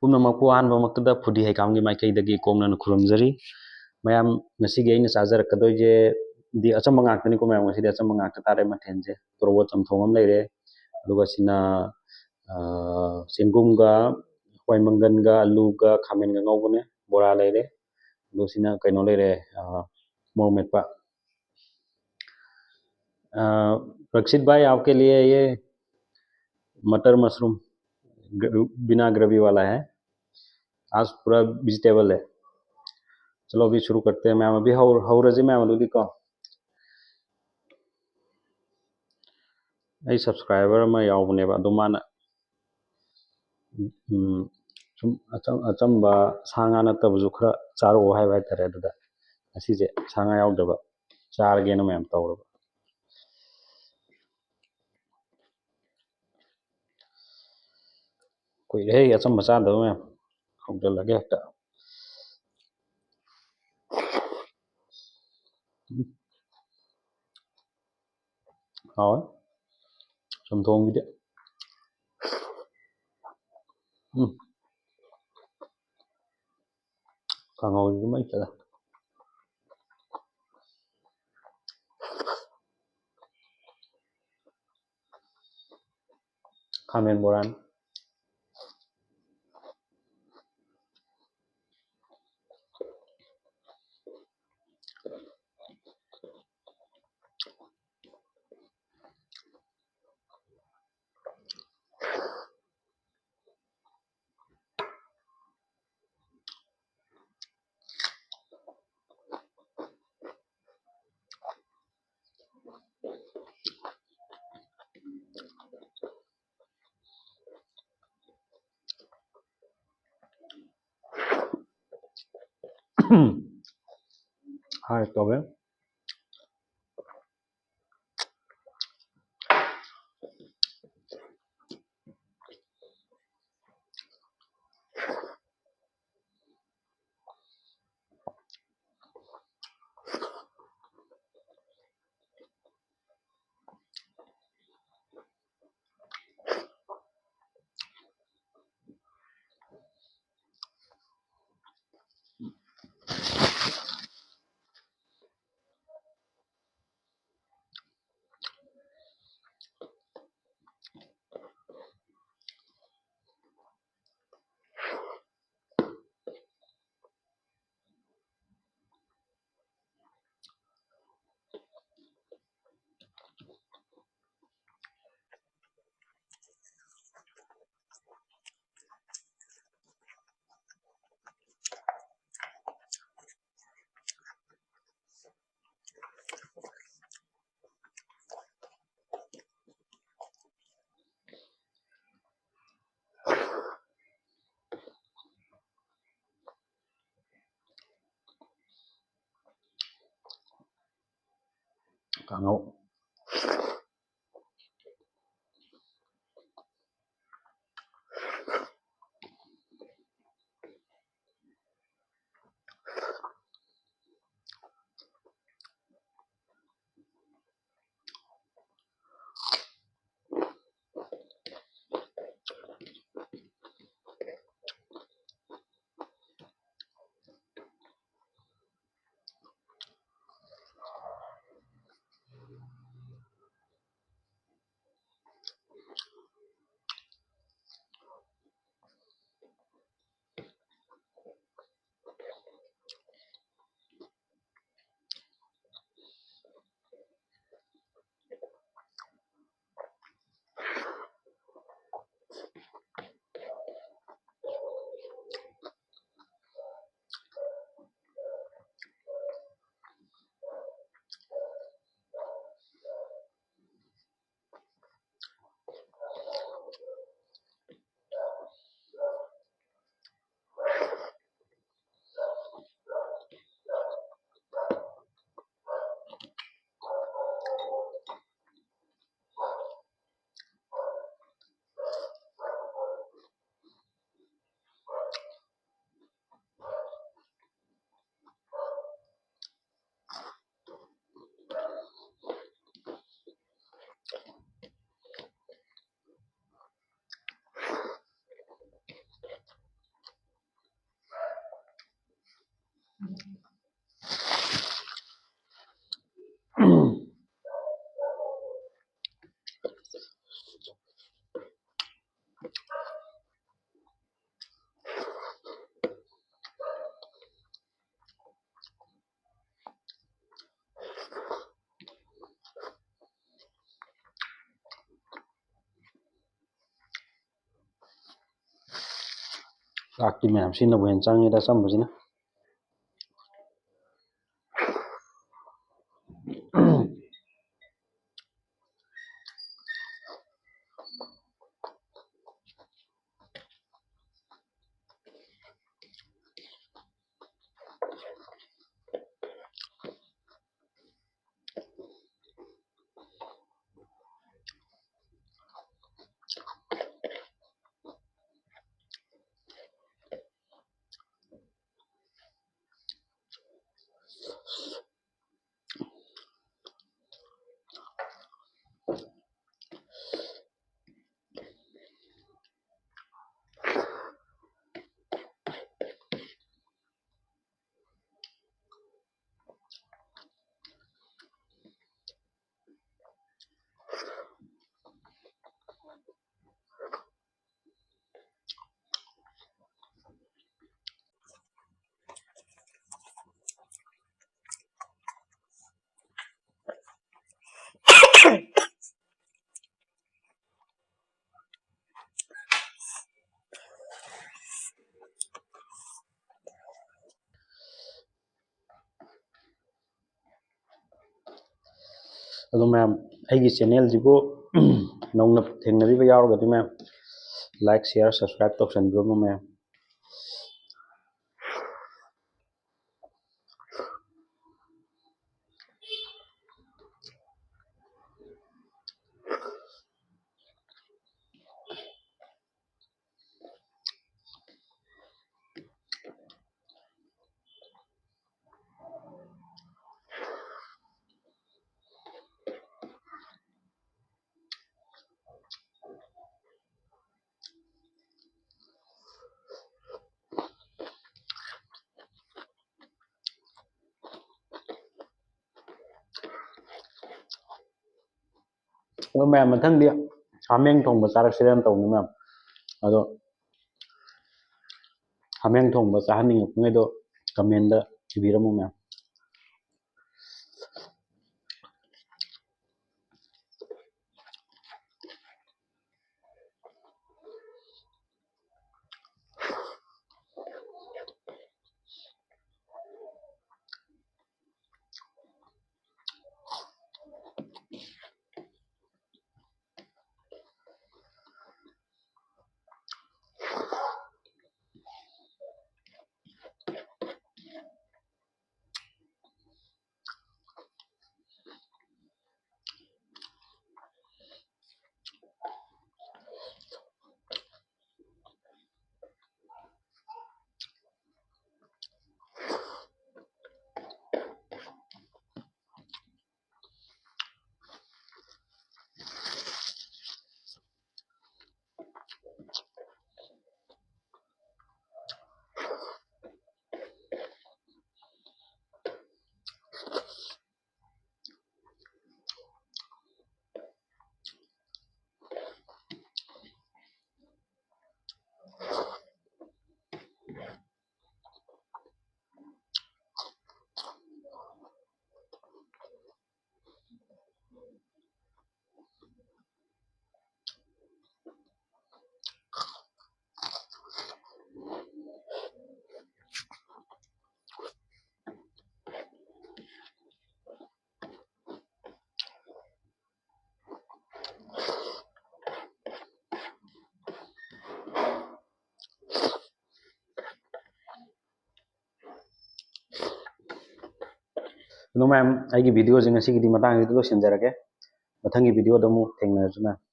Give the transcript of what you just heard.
पुनमकु अहनबमक्तदा फुदी हैकामगी माइकैदगी कोमनन खुरमजरी मयाम नसीगी अइना चाजरकदोइजे दि अचम्ब ngaktani ko mayam ngasi अचम्ब ngakta तारे मथेनजे तोरबो चमथोंग हम लेरे अदुगा सिना सेंगुमगा हवाई मंगनगा आलूगा खामेनगा ngौबने बोरा लेरे दो सिना कैनो लेरे मोरमेटपा रक्षित भाई आपके लिए ये मटर मशरूम बिना ग्रेवी वाला है। आज पूरा वेजिटेबल है। चलो अभी शुरू करते हैं। मैम अभी हौरजी मैम अदुदी को आई सब्सक्राइबर में यावनेबा अदु माना सुम अचम्बा सांगा नतबजु खरा चारो हाइबा हाइतारे अदुदा असीजे सांगा यावदबा चारगेना मैम तौरबा कोई रहे अचम्बा चादबा मैम हौदलगे हक्ता हाव चमथोंगिदे 강어지 좀 있잖아. 카멘 보란. Hai tobe. Kangau. ꯆꯥꯛꯇꯤ ꯃꯌꯥꯝ ꯁꯤꯅꯕꯨ ꯍꯦꯟꯅ ꯆꯪꯉꯦꯗ ꯑꯆꯝꯕꯁꯤꯅ ꯑꯗꯣ ꯃꯌꯥꯝ ꯑꯩꯒꯤ ꯆꯦꯅꯦꯜꯁꯤꯕꯨ ꯅꯧꯅ ꯊꯦꯡꯅꯕꯤꯕ ꯌꯥꯎꯔꯒꯗꯤ ꯃꯌꯥꯝ ꯂꯥꯏꯛ ꯁꯤꯌꯥꯔ ꯁꯕꯁꯀ꯭ꯔꯥꯏꯕ ꯇꯧꯁꯟꯕꯤꯔꯝꯃꯣ ꯃꯌꯥꯝ ꯑꯗꯣ ꯃꯌꯥꯝ ꯃꯊꯪꯗꯤ ꯍꯥꯃꯦꯡ ꯊꯣꯡꯕ ꯆꯥꯔꯛꯁꯤꯔꯥꯅ ꯇꯧꯕꯅꯤ ꯃꯌꯥꯝ ꯑꯗꯣ ꯍꯥꯃꯦꯡ ꯊꯣꯡꯕ ꯆꯥꯍꯟꯅꯤꯡꯉꯛꯄꯉꯩꯗꯣ ꯀꯃꯦꯟꯗ ꯏꯕꯤꯔꯝꯃꯣ ꯃꯌꯥꯝ ꯑꯗꯣ ꯃꯌꯥꯝ ꯑꯩꯒꯤ ꯚꯤꯗꯤꯑꯣꯁꯦ ꯉꯁꯤꯒꯤꯗꯤ ꯃꯇꯥꯡꯁꯤꯗ ꯂꯣꯏꯁꯤꯟꯖꯔꯒꯦ ꯃꯊꯪꯒꯤ ꯚꯤꯗꯤꯑꯣꯗ ꯑꯃꯨꯛ ꯊꯦꯡꯅꯔꯁꯤ ꯃꯌꯥꯝ